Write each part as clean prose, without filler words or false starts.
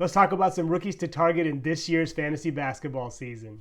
Let's talk about some rookies to target in this year's fantasy basketball season.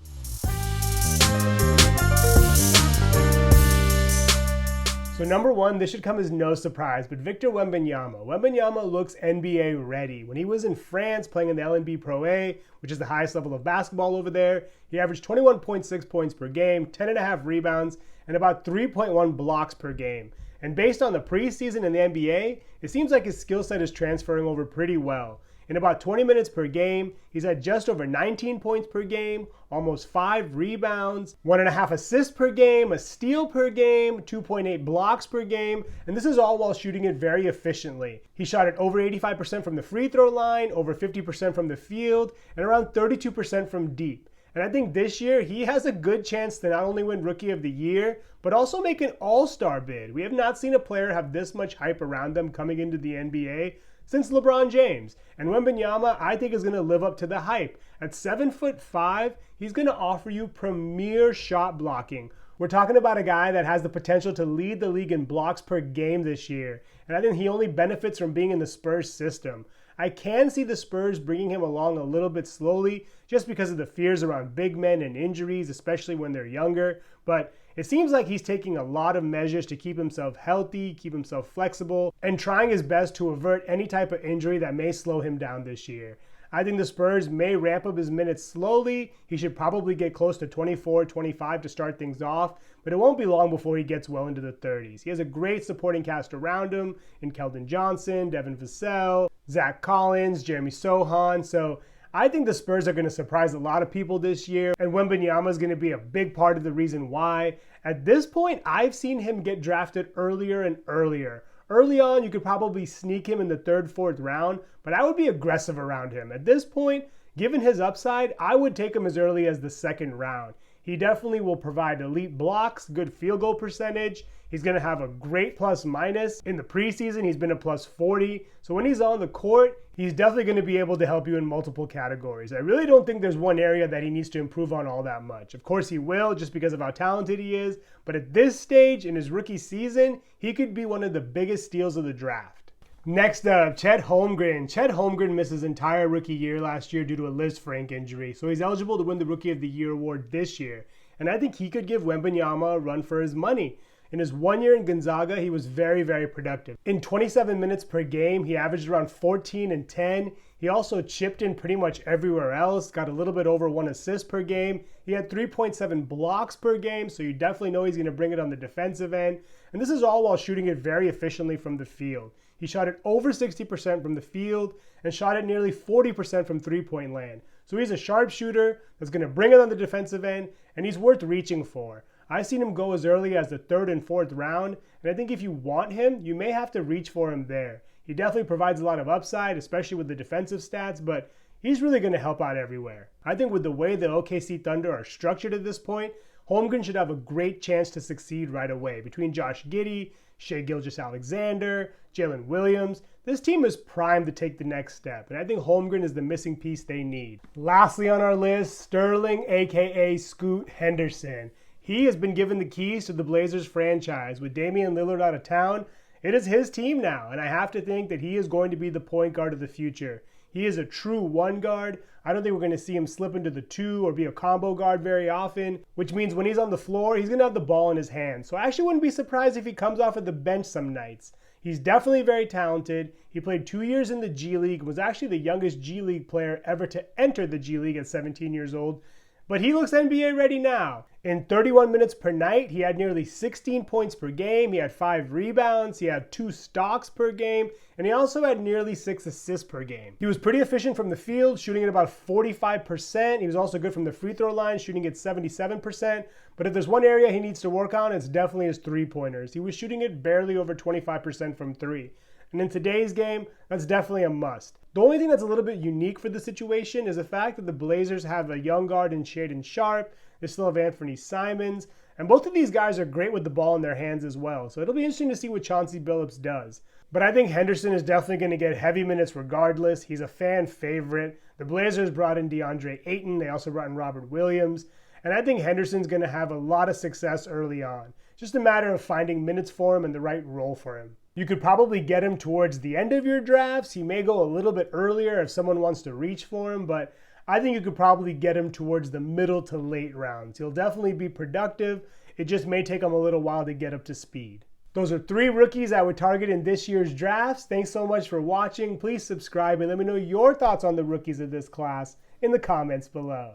So number one, this should come as no surprise, but Victor Wembanyama. Wembanyama looks NBA ready. When he was in France playing in the LNB Pro A, which is the highest level of basketball over there, he averaged 21.6 points per game, 10.5 rebounds, and about 3.1 blocks per game. And based on the preseason in the NBA, it seems like his skill set is transferring over pretty well. In about 20 minutes per game, he's at just over 19 points per game, almost 5 rebounds, 1.5 assists per game, a steal per game, 2.8 blocks per game, and this is all while shooting it very efficiently. He shot it over 85% from the free throw line, over 50% from the field, and around 32% from deep. And I think this year he has a good chance to not only win Rookie of the Year, but also make an All-Star bid. We have not seen a player have this much hype around them coming into the NBA since LeBron James. And Wembanyama, I think, is going to live up to the hype. At 7'5", he's going to offer you premier shot blocking. We're talking about a guy that has the potential to lead the league in blocks per game this year. And I think he only benefits from being in the Spurs system. I can see the Spurs bringing him along a little bit slowly just because of the fears around big men and injuries, especially when they're younger. But it seems like he's taking a lot of measures to keep himself healthy, keep himself flexible, and trying his best to avert any type of injury that may slow him down this year. I think the Spurs may ramp up his minutes slowly. He should probably get close to 24, 25 to start things off, but it won't be long before he gets well into the 30s. He has a great supporting cast around him in Keldon Johnson, Devin Vassell, Zach Collins, Jeremy Sohan. So I think the Spurs are going to surprise a lot of people this year, and Wembanyama is going to be a big part of the reason why. At this point, I've seen him get drafted earlier and earlier. Early on, you could probably sneak him in the 3rd, 4th round, but I would be aggressive around him. At this point, given his upside, I would take him as early as the 2nd round. He definitely will provide elite blocks, good field goal percentage. He's going to have a great plus minus. In the preseason, he's been a plus 40. So when he's on the court, he's definitely going to be able to help you in multiple categories. I really don't think there's one area that he needs to improve on all that much. Of course he will, just because of how talented he is. But at this stage in his rookie season, he could be one of the biggest steals of the draft. Next up, Chet Holmgren. Chet Holmgren missed his entire rookie year last year due to a Liz Frank injury. So he's eligible to win the Rookie of the Year award this year. And I think he could give Wembanyama a run for his money. In his 1 year in Gonzaga, he was very, very productive. In 27 minutes per game, he averaged around 14 and 10. He also chipped in pretty much everywhere else, got a little bit over 1 assist per game. He had 3.7 blocks per game, so you definitely know he's going to bring it on the defensive end. And this is all while shooting it very efficiently from the field. He shot it over 60% from the field and shot it nearly 40% from three-point land. So he's a sharpshooter that's going to bring it on the defensive end, and he's worth reaching for. I've seen him go as early as the 3rd and 4th round, and I think if you want him, you may have to reach for him there. He definitely provides a lot of upside, especially with the defensive stats, but he's really going to help out everywhere. I think with the way the OKC Thunder are structured at this point, Holmgren should have a great chance to succeed right away. Between Josh Giddey, Shai Gilgeous-Alexander, Jalen Williams, this team is primed to take the next step, and I think Holmgren is the missing piece they need. Lastly on our list, Sterling, aka Scoot Henderson. He has been given the keys to the Blazers franchise. With Damian Lillard out of town, it is his team now, and I have to think that he is going to be the point guard of the future. He is a true one guard. I don't think we're going to see him slip into the 2 or be a combo guard very often, which means when he's on the floor, he's going to have the ball in his hands. So I actually wouldn't be surprised if he comes off of the bench some nights. He's definitely very talented. He played 2 years in the G League, was actually the youngest G League player ever to enter the G League at 17 years old. But he looks NBA ready now. In 31 minutes per night, he had nearly 16 points per game. He had 5 rebounds. He had 2 stocks per game. And he also had nearly 6 assists per game. He was pretty efficient from the field, shooting at about 45%. He was also good from the free throw line, shooting at 77%. But if there's one area he needs to work on, it's definitely his three-pointers. He was shooting it barely over 25% from 3. And in today's game, that's definitely a must. The only thing that's a little bit unique for the situation is the fact that the Blazers have a young guard in Shaedon Sharpe. They still have Anthony Simons. And both of these guys are great with the ball in their hands as well. So it'll be interesting to see what Chauncey Billups does. But I think Henderson is definitely going to get heavy minutes regardless. He's a fan favorite. The Blazers brought in DeAndre Ayton. They also brought in Robert Williams. And I think Henderson's going to have a lot of success early on. Just a matter of finding minutes for him and the right role for him. You could probably get him towards the end of your drafts. He may go a little bit earlier if someone wants to reach for him, but I think you could probably get him towards the middle to late rounds. He'll definitely be productive. It just may take him a little while to get up to speed. Those are 3 rookies I would target in this year's drafts. Thanks so much for watching. Please subscribe and let me know your thoughts on the rookies of this class in the comments below.